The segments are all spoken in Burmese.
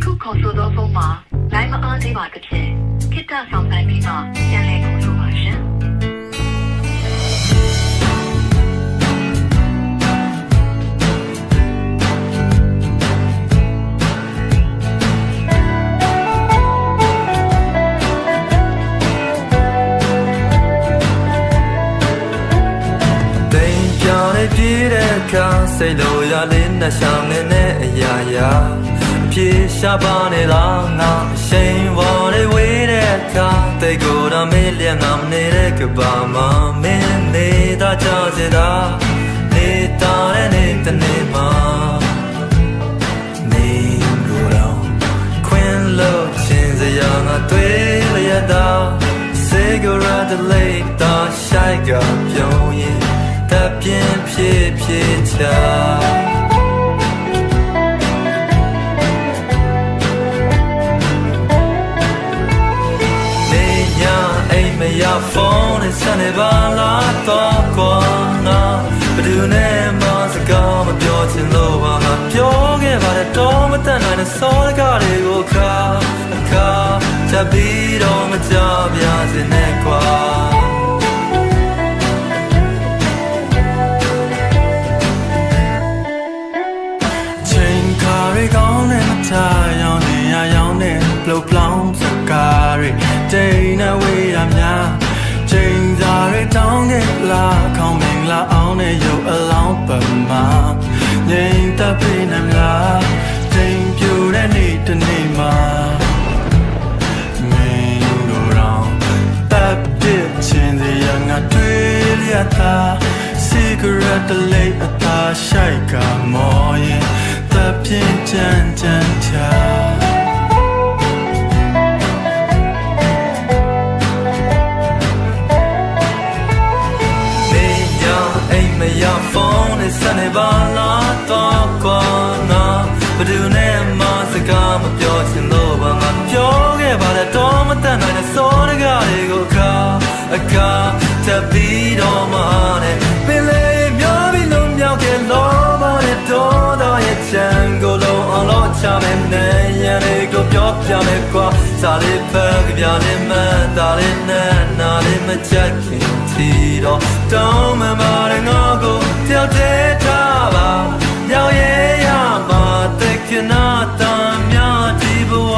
ခုခေါ်ဆိုသောဖုန်းမှာလိုင်းမအားသေးပါသဖြင့်ခေတ္တဆောင်ဆိုင်ပြီးမှပြန်လည်ခေါ်ဆိုပါရှင်ပြေးတဲ့အခါစိတ်လိုရလေးနဲ့ရှောင်နေတဲ့အရာရာပြေးရှာပါနေလားငါရှိန်ပေါ်နေဝေးတဲ့အခါတိတ်ကိုယ်တော်မေးလျက်ငါမနေတဲ့ကဘာမှမင်းနေတာကြောက်စရာနေတာတဲ့တနေ့မှနေလို့ခွင်လို့ချင်းစရာငါတွေ့လျက်သာ Cigarette later ရှိုက်ကပြုံးရင်တပြင်းဖြစ်ဖြစ်ချာနေညာအိမ်မရဖုန်းနဲ့ဆက်နေပါလားတော့ကောနာဘယ်သူနဲ့မှစကားမပြောချင်လို့ပါငါပြောခဲ့ပါတယ်တော့မတတ်နိုင်တဲ့စောစကားတွေကိုအခါချက်ပြီးတော့မကြပြစေနဲ့ကွာရောင်းနေရရောင်းနေဘလို့ပလောင်းစကားတွေချိန်နဲ့ဝေးရများချိန်စာတွေတောင်းခဲ့လားခေါင်းမင်္ဂလာအောင်နဲ့ရုပ်အလောင်းပမာငြိမ်သက်ပြေးနေလားချိန်ပြူတဲ့နေ့တနေ့မှာမင်းတို့ရောတပ်ပြစ်ချင်းစရာငါတွေ့လျက်သာ Cigarette late အသာရှိုက်ကမော်ရင်တပ်ပြင်းချမ်းချမ်းချာနေညာအိမ်မရဖုန်းနဲ့ဆက်နေပါလားတော့ကောနာဘယ်သူနဲ့မှစကားမပြောချင်လို့ပါငါပြောခဲ့ပါတယ်တော့မတတ်နိုင်တဲ့စောတကားတွေကိုအခါတပ်ပြီးတော့မှနဲ့ပင်လေမျောပြီးလုံးမြောက်ခဲ့လို့ပါတဲ့တော့ရဲ့ချမ်းကိုလုံးအောင်လို့ချမယ်နဲ့ရန်တွေကိုပြောပြမယ်ကွာစားလေးဖက်ကြပြလေးမသားလေးနဲ့နားလေးမချက်ခင်တီတော့တောင်းမမရငါကိုတယောက်တည်းထားပါရောက်ရဲ့ရမှာတဲ့ကနာတမ်းများဒီဘဝ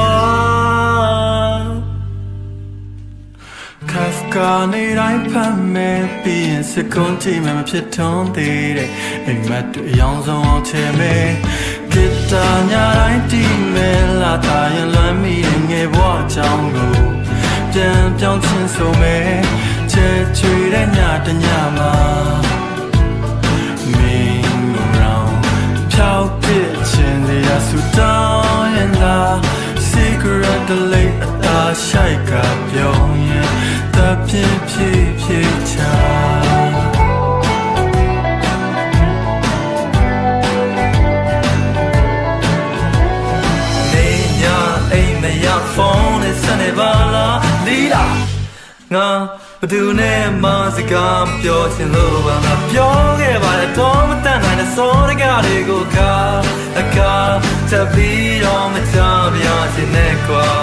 ကာနေတိုင်းဖမ်းမဲ့ပြီးရင်စကွန်တီမှမဖြစ်ထွန်းသေးတဲ့အိမ်မက်တွေအယောင်ဆုံးအောင်ချဲမဲ့ဂီတာညာတိုင်းတီးမဲ့လာတာရင်လွမ်းမိတဲ့ငယ်ဘဝအကြောင်းကိုပြန်ပြောင်းချင်းဆိုမဲ့ချဲချွေတဲ့ညတညမှာမင်းတို့ရောင်ဖြောက်ပြစ်ခြင်းတွေအဆူတောင်းရင်လား Cigarette late အသာရှိုက်ကပြုံးရင်တပ်ပြင်းဖြစ်ချာနေညာအိမ်မရဖုန်းနဲ့ဆက်နေပါလားလီလာငါဘယ်သူနဲ့မှစကားမပြောချင်လို့ပါငါပြောခဲ့ပါတယ်တော့မတတ်နိုင်တဲ့စောတကားတွေကိုအခါတပ်ပြီးတော့မကြပြချင်နဲ့ကွာ